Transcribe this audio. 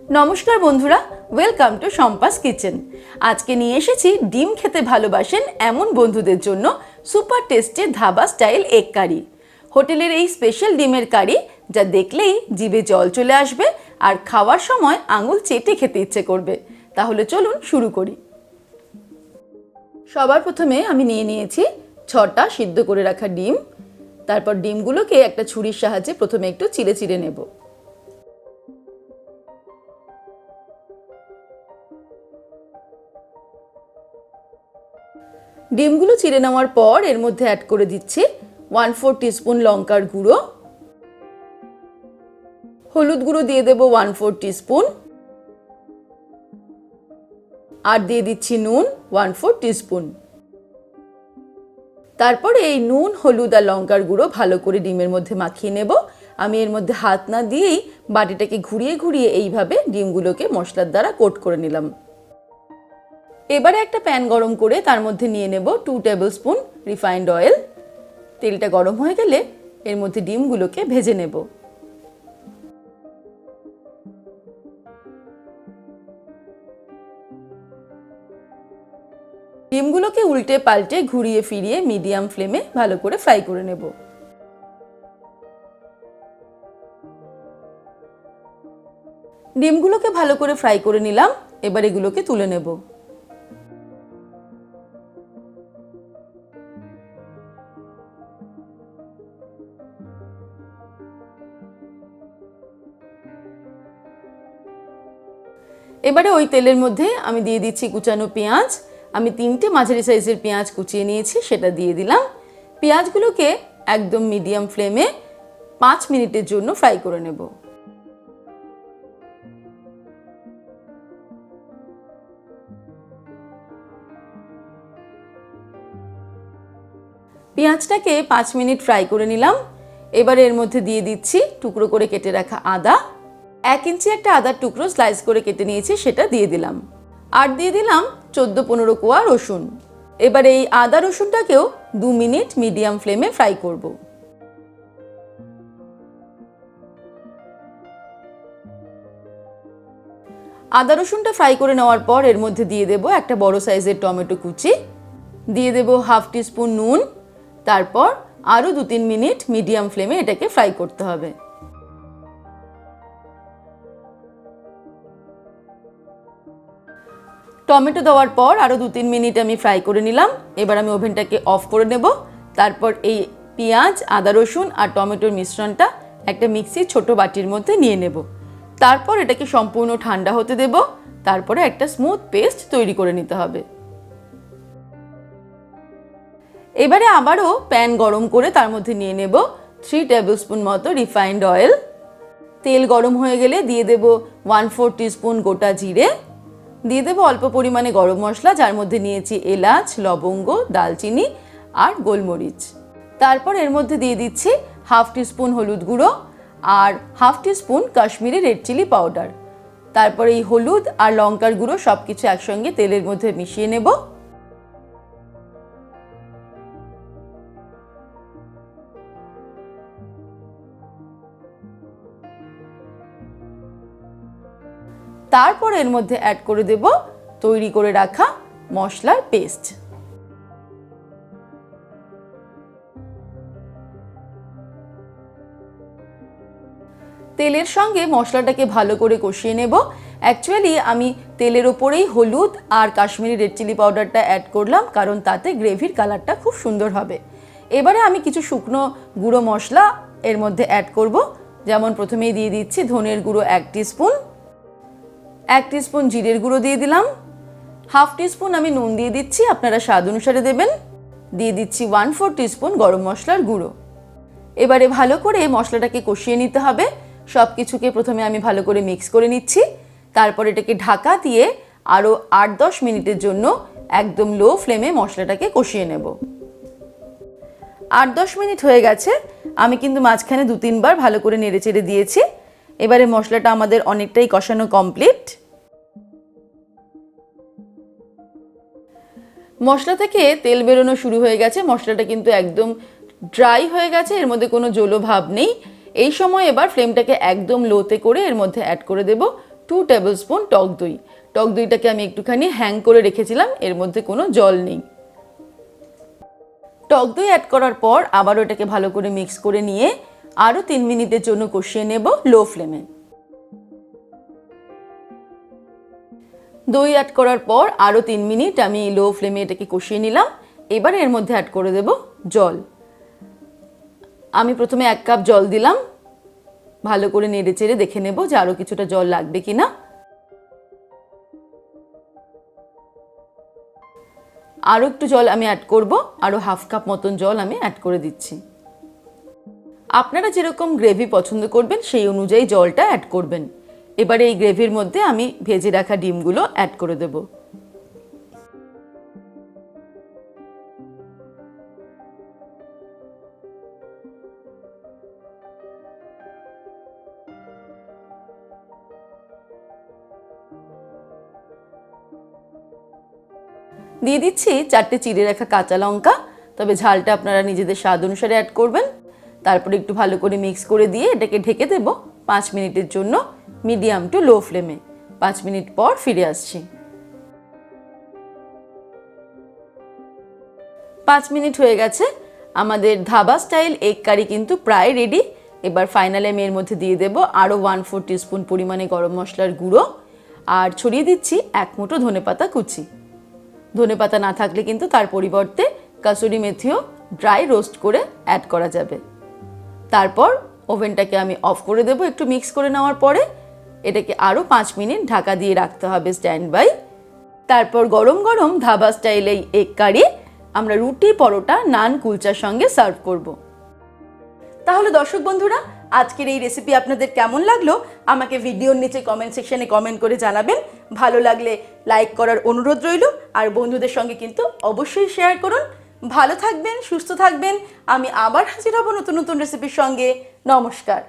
নমস্কার বন্ধুরা, welcome to Shampa's kitchen. আজকে নিয়ে এসেছি ডিম খেতে ভালোবাসেন এমন বন্ধুদের জন্য super tasty dhaba style egg curry. হোটেলের এই স্পেশাল ডিমের কারি যা দেখলেই জিভে জল চলে আসবে আর খাওয়ার সময় আঙুল চেটে খেতে ইচ্ছে করবে। তাহলে চলুন শুরু করি। সবার প্রথমে আমি নিয়ে নিয়েছি 6টা সিদ্ধ করে রাখা ডিম। তারপর ডিমগুলোকে একটা ছুরির সাহায্যে প্রথমে একটু চিড়ে চিড়ে নেব। ডিমগুলো চিড়ে নেওয়ার পর এর মধ্যে অ্যাড করে দিচ্ছি 1/4 টিস্পুন লঙ্কার গুঁড়ো, হলুদ গুঁড়ো দিয়ে দেব 1/4 টিস্পুন, আর দিয়ে দিচ্ছি নুন 1/4 টিস্পুন। তারপরে এই নুন, হলুদ আর লঙ্কার গুঁড়ো ভালো করে ডিমের মধ্যে মাখিয়ে নেব। আমি এর মধ্যে হাত না দিয়েই বাটিটাকে ঘুরিয়ে ঘুরিয়ে এইভাবে ডিমগুলোকে মশলার দ্বারা কোট করে নিলাম। এবারে একটা প্যান গরম করে তার মধ্যে নিয়ে নেব 2 টেবিল স্পুন রিফাইন্ড অয়েল। তেলটা গরম হয়ে গেলে এর মধ্যে ডিমগুলোকে ভেজে নেব। ডিমগুলোকে উল্টে পাল্টে ঘুরিয়ে ফিরিয়ে মিডিয়াম ফ্লেমে ভালো করে ফ্রাই করে নেব। ডিমগুলোকে ভালো করে ফ্রাই করে নিলাম। এবার এগুলোকে তুলে নেব। এবারে ওই তেলের মধ্যে আমি দিয়ে দিচ্ছি কুচানো পেঁয়াজ। আমি 3টে মাঝারি সাইজের পেঁয়াজ কুচিয়ে নিয়েছি, সেটা দিয়ে দিলাম। পেঁয়াজগুলোকে একদম মিডিয়াম ফ্লেমে 5 মিনিটের জন্য ফ্রাই করে নেব। পেঁয়াজটাকে 5 মিনিট ফ্রাই করে নিলাম। এবারে এর মধ্যে দিয়ে দিচ্ছি টুকরো করে কেটে রাখা আদা। 1 ইঞ্চি একটা আদার টুকরো স্লাইস করে কেটে নিয়েছি, সেটা দিয়ে দিলাম। আর দিয়ে দিলাম 14-15 কোয়া রসুন। এবার এই আদা রসুনটাকেও 2 মিনিট মিডিয়াম ফ্লেমে ফ্রাই করব। আদা রসুনটা ফ্রাই করে নেওয়ার পর এর মধ্যে দিয়ে দেব একটা বড় সাইজের টমেটো কুচি, দিয়ে দেব 1/2 টিস্পুন নুন। তারপর আরও 2-3 মিনিট মিডিয়াম ফ্লেমে এটাকে ফ্রাই করতে হবে। টমেটো দেওয়ার পর আরও 2-3 মিনিট আমি ফ্রাই করে নিলাম। এবার আমি ওভেনটাকে অফ করে নেব। তারপর এই পেঁয়াজ, আদা রসুন আর টমেটোর মিশ্রণটা একটা মিক্সির ছোট বাটির মধ্যে নিয়ে নেব। তারপর এটাকে সম্পূর্ণ ঠান্ডা হতে দেব। তারপরে একটা স্মুথ পেস্ট তৈরি করে নিতে হবে। এবারে আবারও প্যান গরম করে তার মধ্যে নিয়ে নেব 3 টেবিল স্পুন মতো রিফাইন্ড অয়েল। তেল গরম হয়ে গেলে দিয়ে দেব 1/4 টিস্পুন গোটা জিরে, দিয়ে দেবো অল্প পরিমাণে গরম মশলা, যার মধ্যে নিয়েছি এলাচ, লবঙ্গ, দালচিনি আর গোলমরিচ। তারপর এর মধ্যে দিয়ে দিচ্ছি 1/2 টিস্পুন হলুদ গুঁড়ো আর 1/2 teaspoon Kashmiri red chilli powder. তারপর এই হলুদ আর লঙ্কার গুঁড়ো সব কিছু একসঙ্গে তেলের মধ্যে মিশিয়ে নেব। তারপর এর মধ্যে অ্যাড করে দেব তৈরি করে রাখা মশলার পেস্ট। তেলের সঙ্গে মশলাটাকে ভালো করে কষিয়ে নেব। অ্যাকচুয়ালি আমি তেলের ওপরেই হলুদ আর কাশ্মীরি রেড চিলি পাউডারটা অ্যাড করলাম, কারণ তাতে গ্রেভির কালারটা খুব সুন্দর হবে। এবারে আমি কিছু শুকনো গুঁড়ো মশলা এর মধ্যে অ্যাড করব। যেমন প্রথমেই দিয়ে দিচ্ছি ধনের গুঁড়ো 1 টিস্পুন, 1 টিস্পুন জিরের গুঁড়ো দিয়ে দিলাম, 1/2 টিস্পুন আমি নুন দিয়ে দিচ্ছি, আপনারা স্বাদ অনুসারে দেবেন। দিয়ে দিচ্ছি 1/4 টিস্পুন গরম মশলার গুঁড়ো। এবারে ভালো করে মশলাটাকে কষিয়ে নিতে হবে। সব কিছুকে প্রথমে আমি ভালো করে মিক্স করে নিচ্ছি। তারপর এটাকে ঢাকা দিয়ে আরও 8-10 মিনিটের জন্য একদম লো ফ্লেমে মশলাটাকে কষিয়ে নেব। 8-10 মিনিট হয়ে গেছে। আমি কিন্তু মাঝখানে 2-3 বার ভালো করে নেড়ে চেড়ে দিয়েছি। এবারে মশলাটা আমাদের অনেকটাই কষানো কমপ্লিট। মশলা থেকে তেল বেরোনো শুরু হয়ে গেছে। মশলাটা কিন্তু একদম ড্রাই হয়ে গেছে, এর মধ্যে কোনো জলো ভাব নেই। এই সময় এবার ফ্লেমটাকে একদম লোতে করে এর মধ্যে অ্যাড করে দেব 2 টেবিল স্পুন টক দই। টক দইটাকে আমি একটুখানি হ্যাং করে রেখেছিলাম, এর মধ্যে কোনো জল নেই। টক দই অ্যাড করার পর আবার ওটাকে ভালো করে মিক্স করে নিয়ে আরও 3 মিনিটের জন্য কষিয়ে নেব লো ফ্লেমে। দই অ্যাড করার পর আরও 3 মিনিট আমি লো ফ্লেমে এটাকে কষিয়ে নিলাম। এবার এর মধ্যে অ্যাড করে দেব জল। আমি প্রথমে 1 কাপ জল দিলাম, ভালো করে নেড়ে চেড়ে দেখে নেব যে আরও কিছুটা জল লাগবে কিনা। আরও একটু জল আমি অ্যাড করব, আরও হাফ কাপ মতন জল আমি অ্যাড করে দিচ্ছি। আপনারা যেরকম গ্রেভি পছন্দ করবেন সেই অনুযায়ী জলটা অ্যাড করবেন। এবারে এই গ্রেভির মধ্যে আমি ভেজে রাখা ডিমগুলো অ্যাড করে দেব। দিয়ে দিচ্ছি 4টে চিড়ে রাখা কাঁচা লঙ্কা, তবে ঝালটা আপনারা নিজেদের স্বাদ অনুসারে অ্যাড করবেন। তারপরে একটু ভালো করে মিক্স করে দিয়ে এটাকে ঢেকে দেব 5 মিনিটের জন্য মিডিয়াম টু লো ফ্লেমে। 5 মিনিট পর ফিরে আসছি। 5 মিনিট হয়ে গেছে, আমাদের ধাবা স্টাইল এগ কারি কিন্তু প্রায় রেডি। এবার ফাইনালে আমি এর মধ্যে দিয়ে দেব আরও 1/4 টিস্পুন পরিমাণে গরম মশলার গুঁড়ো, আর ছড়িয়ে দিচ্ছি 1 মুঠো ধনেপাতা কুচি। ধনেপাতা না থাকলে কিন্তু তার পরিবর্তে কাসুরি মেথিও ড্রাই রোস্ট করে অ্যাড করা যাবে। তারপর ওভেনটাকে আমি অফ করে দেব একটু মিক্স করে নেওয়ার পরে। এটাকে আরও 5 মিনিট ঢাকা দিয়ে রাখতে হবে স্ট্যান্ড বাই। তারপর গরম গরম ধাবা স্টাইল এই এগ কারি আমরা রুটি, পরোটা, নান, কুলচার সঙ্গে সার্ভ করব। তাহলে দর্শক বন্ধুরা, আজকের এই রেসিপি আপনাদের কেমন লাগলো আমাকে ভিডিওর নিচে কমেন্ট সেকশনে কমেন্ট করে জানাবেন। ভালো লাগলে লাইক করার অনুরোধ রইল, আর বন্ধুদের সঙ্গে কিন্তু অবশ্যই শেয়ার করুন। ভালো থাকবেন, সুস্থ থাকবেন। আমি আবার হাজির হব নতুন নতুন রেসিপির সঙ্গে। নমস্কার।